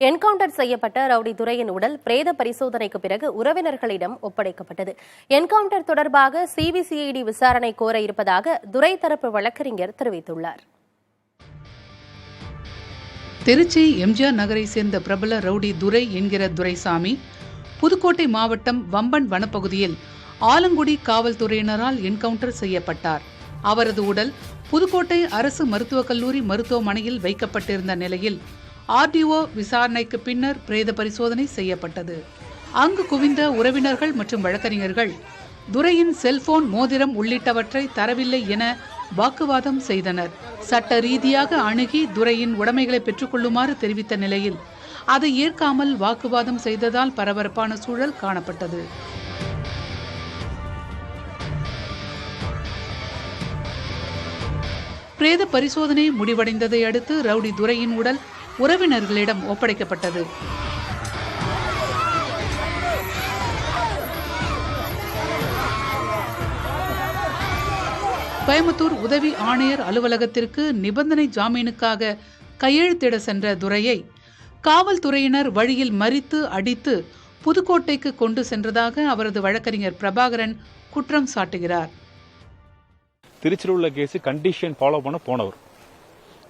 Encounter செய்யப்பட்ட rowdy துரையின் உடல் பிரேத பரிசோதனைக்கு பிறகு உறவினர்களிடம் ஒப்படைக்கப்பட்டது. என்கவுண்டர் தொடர்பாக சிபிசிஐடி விசாரணை கோர இருப்பதாக துரை தரப்பு வழக்கறிஞர் தெரிவித்துள்ளார். திருச்சி எம்ஜிஆர் நகரை சேர்ந்த பிரபல ரவுடி துரை என்கிற துரைசாமி புதுக்கோட்டை மாவட்டம் வம்பன் வனப்பகுதியில் ஆலங்குடி காவல்துறையினரால் என்கவுண்டர் செய்யப்பட்டார். அவரது உடல் புதுக்கோட்டை அரசு மருத்துவக் கல்லூரி மருத்துவமனையில் வைக்கப்பட்டிருந்த நிலையில் ஆர்டிஓ விசாரணைக்கு பின்னர் பிரேத பரிசோதனை செய்யப்பட்டது. அங்கு குவிந்த உறவினர்கள் மற்றும் வழக்கறிஞர்கள் துரையின் செல்போன், மோதிரம் உள்ளிட்டவற்றை தரவில்லை என வாக்குவாதம் செய்தனர். சட்ட ரீதியாக அணுகி துரையின் உடைமைகளை பெற்றுக்கொள்ளுமாறு தெரிவித்த நிலையில் அதை ஏற்காமல் வாக்குவாதம் செய்ததால் பரபரப்பான சூழல் காணப்பட்டது. பிரேத பரிசோதனை முடிவடைந்ததை அடுத்து ரவுடி துரையின் உடல் உறவினர்களிடம் ஒப்படைக்கப்பட்டது. கோயம்புத்தூர் உதவி ஆணையர் அலுவலகத்திற்கு நிபந்தனை ஜாமீனுக்காக கையெழுத்திட சென்ற துரையை காவல்துறையினர் வழியில் மறித்து அடித்து புதுக்கோட்டைக்கு கொண்டு சென்றதாக அவரது வழக்கறிஞர் பிரபாகரன் குற்றம் சாட்டுகிறார். திருச்சியில் உள்ள கேஸ் கண்டிஷன் ஃபாலோ பண்ண போனவர்.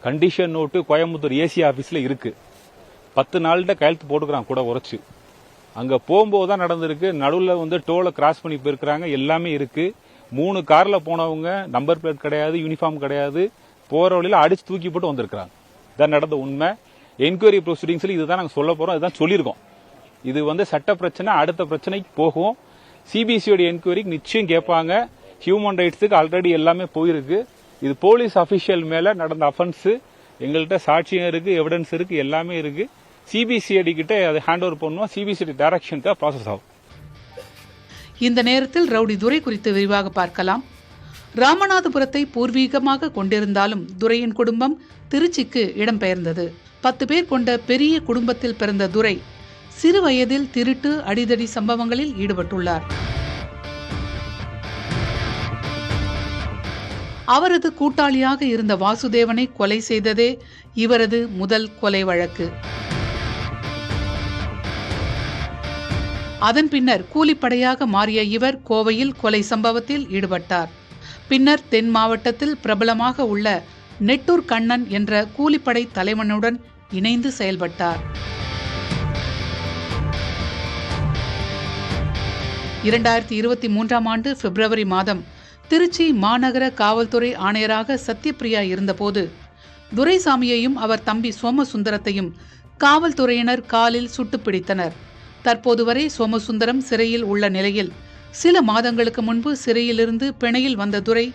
கண்டிஷன் நோட்டு கோயம்புத்தூர் ஏசி ஆபீஸ்ல இருக்கு. 10 நாள்கிட்ட கையெழுத்து போட்டுக்கிறான் கூட உரைச்சு. அங்க போகும்போது தான் நடந்திருக்கு. நடுவில் டோலை கிராஸ் பண்ணி போயிருக்கிறாங்க. எல்லாமே இருக்கு. 3 கார்ல போனவங்க நம்பர் பிளேட் கிடையாது, யூனிஃபார்ம் கிடையாது. போற வழியில அடிச்சு தூக்கி போட்டு வந்திருக்கிறாங்க. இதான் நடந்த உண்மை. என்கொயரி ப்ரொசீடிங்ஸ்ல இதுதான் நாங்க சொல்ல போறோம், இதுதான் சொல்லியிருக்கோம். இது சட்ட பிரச்சனை, அடுத்த பிரச்சனைக்கு போகும். சிபிசிஐடி என்கொயரிக்கு நிச்சயம் கேட்பாங்க. ஹியூமன் ரைட்ஸுக்கு ஆல்ரெடி எல்லாமே போயிருக்கு. இது போலீஸ் அபிஷியல் மேல நடந்த அஃபென்ஸ். எங்கள்கிட்ட சாட்சியம் இருக்கு, எவிடன்ஸ் இருக்கு, எல்லாமே இருக்கு. சிபிசிஐடி கிட்ட அதை ஹேண்ட் ஓவர் பண்ணுவோம். சிபிசிஐடி டைரக்ஷனுக்கு ப்ராசஸ் ஆகும். இந்த நேரத்தில் ரவுடி துரை குறித்து விரிவாக பார்க்கலாம். ராமநாதபுரத்தை பூர்வீகமாக கொண்டிருந்தாலும் துரையின் குடும்பம் திருச்சிக்கு இடம்பெயர்ந்தது. 10 பேர் கொண்ட பெரிய குடும்பத்தில் பிறந்த துரை சிறு வயதில் திருட்டு, அடிதடி சம்பவங்களில் ஈடுபட்டுள்ளார். அவரது கூட்டாளியாக இருந்த வாசுதேவனை கொலை செய்ததே இவரது முதல் கொலை வழக்கு. அதன் பின்னர் கூலிப்படையாக மாறிய இவர் கோவையில் கொலை சம்பவத்தில் ஈடுபட்டார். பின்னர் தென் மாவட்டத்தில் பிரபலமாக உள்ள நெட்டூர் கண்ணன் என்ற கூலிப்படை தலைவனுடன் இணைந்து செயல்பட்டார். 2023ஆம் ஆண்டு பிப்ரவரி மாதம் திருச்சி மாநகர காவல்துறை ஆணையராக சத்யபிரியா இருந்தபோது துரைசாமியையும் அவர் தம்பி சோமசுந்தரத்தையும் காவல்துறையினர் காலில் சுட்டு பிடித்தனர். தற்போது வரை சோமசுந்தரம் சிறையில் உள்ள நிலையில் சில மாதங்களுக்கு முன்பு சிறையிலிருந்து பிணையில் வந்த துரை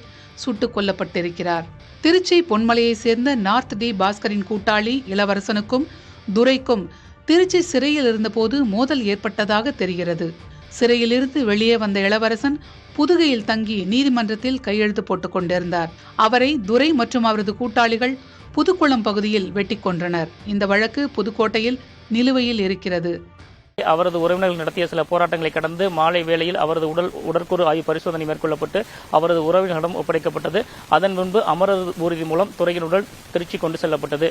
சுட்டுக் கொல்லப்பட்டிருக்கிறார். திருச்சி பொன்மலையை சேர்ந்த நார்த் டி பாஸ்கரின் கூட்டாளி இளவரசனுக்கும் துரைக்கும் திருச்சி சிறையில் இருந்தபோது மோதல் ஏற்பட்டதாக தெரிகிறது. சிறையிலிருந்து வெளியே வந்த இளவரசன் புதுகையில் தங்கி நீதிமன்றத்தில் கையெழுத்து போட்டுக் கொண்டிருந்தார். அவரை துரை மற்றும் அவரது கூட்டாளிகள் புதுக்குளம் பகுதியில் வெட்டிக் கொன்றனர். இந்த வழக்கு புதுக்கோட்டையில் நிலுவையில் இருக்கிறது. அவரது உறவினர்கள் நடத்திய சில போராட்டங்களை கடந்து மாலை வேளையில் அவரது உடற்கூறு ஆய்வு பரிசோதனை மேற்கொள்ளப்பட்டு அவரது உறவினர்களிடம் ஒப்படைக்கப்பட்டது. அதன் முன்பு அமரர் ஊர்தி மூலம் துரையின் உடல் திருச்சி கொண்டு செல்லப்பட்டது.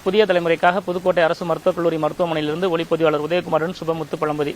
புதிய தலைமுறைக்காக புதுக்கோட்டை அரசு மருத்துவக் கல்லூரி மருத்துவமனையிலிருந்து ஒளிப்பதிவாளர் உதயகுமாரன், சுபமுத்து, பழம்பதி.